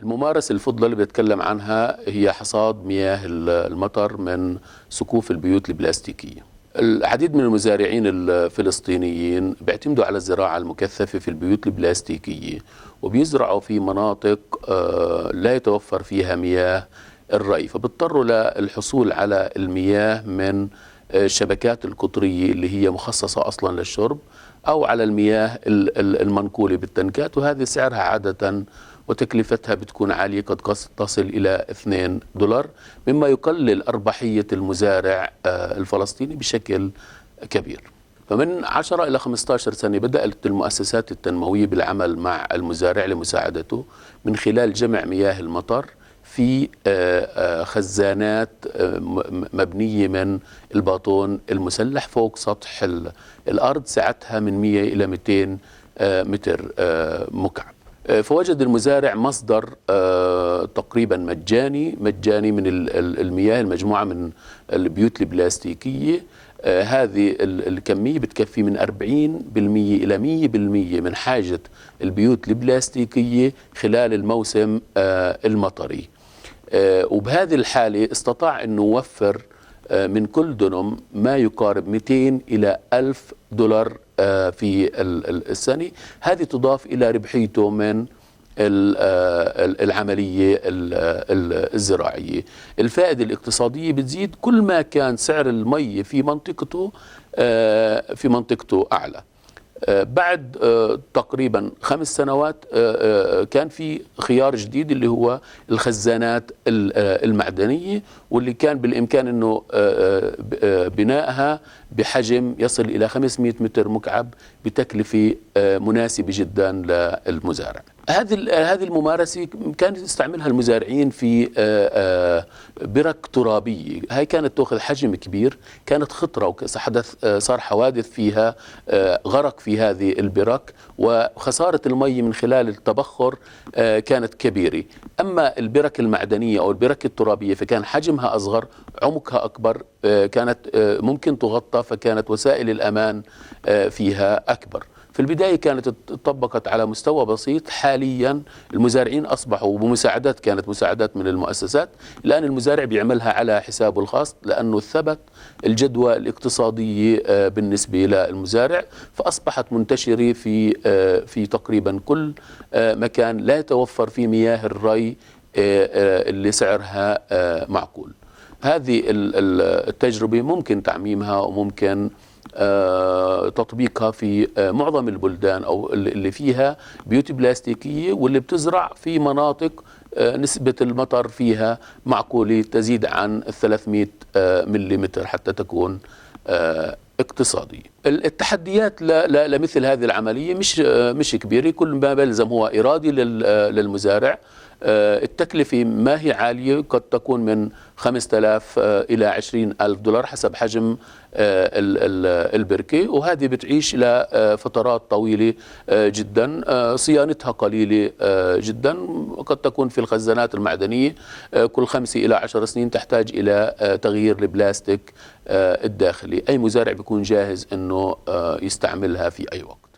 الممارسة الفضلى اللي بتكلم عنها هي حصاد مياه المطر من سقوف البيوت البلاستيكية. العديد من المزارعين الفلسطينيين بيعتمدوا على الزراعة المكثفة في البيوت البلاستيكية، وبيزرعوا في مناطق لا يتوفر فيها مياه الري، فبيضطروا للحصول على المياه من الشبكات القطرية اللي هي مخصصة أصلا للشرب، أو على المياه المنقولة بالتنكات، وهذه سعرها عادة وتكلفتها بتكون عالية، قد تصل إلى $2، مما يقلل أرباحية المزارع الفلسطيني بشكل كبير. فمن 10 إلى 15 سنة بدأت المؤسسات التنموية بالعمل مع المزارع لمساعدته من خلال جمع مياه المطر في خزانات مبنية من الباطون المسلح فوق سطح الأرض، سعتها من 100 إلى 200 متر مكعب. فوجد المزارع مصدر تقريبا مجاني من المياه المجموعة من البيوت البلاستيكية. هذه الكمية بتكفي من 40% إلى 100% من حاجة البيوت البلاستيكية خلال الموسم المطري. وبهذه الحالة استطاع أنه يوفر من كل دنم ما يقارب 200 إلى $1000 في السنة. هذه تضاف إلى ربحيته من العملية الزراعية. الفائدة الاقتصادية بتزيد كل ما كان سعر المي في منطقته أعلى. بعد تقريبا 5 سنوات كان في خيار جديد اللي هو الخزانات المعدنية، واللي كان بالإمكان أنه بنائها بحجم يصل إلى 500 متر مكعب بتكلفة مناسبة جدا للمزارع. هذه الممارسة كان يستعملها المزارعين في برك ترابية. هاي كانت تأخذ حجم كبير، كانت خطرة، صار حوادث فيها، غرق في هذه البرك، وخسارة المي من خلال التبخر كانت كبيرة. أما البرك المعدنية أو البرك الترابية فكان حجمها أصغر، عمقها أكبر، كانت ممكن تغطى، فكانت وسائل الأمان فيها أكبر. في البداية كانت طبقت على مستوى بسيط. حاليا المزارعين أصبحوا بمساعدات، كانت مساعدات من المؤسسات، الآن المزارع بيعملها على حسابه الخاص، لأنه ثبت الجدوى الاقتصادية بالنسبة للمزارع، فأصبحت منتشرة في تقريبا كل مكان لا يتوفر فيه مياه الري اللي سعرها معقول. هذه التجربة ممكن تعميمها وممكن تطبيقها في معظم البلدان أو اللي فيها بيوت بلاستيكية واللي بتزرع في مناطق نسبة المطر فيها معقولة تزيد عن 300 ملم حتى تكون اقتصادية. التحديات لمثل هذه العملية مش كبيرة، كل ما بلزم هو إرادي للمزارع. التكلفة ما هي عالية، قد تكون من 5000 إلى 20,000 دولار حسب حجم البركة، وهذه بتعيش إلى فترات طويلة جدا. صيانتها قليلة جدا، قد تكون في الخزانات المعدنية كل 5 إلى 10 سنين تحتاج إلى تغيير البلاستيك الداخلي. أي مزارع بيكون جاهز أنه يستعملها في أي وقت.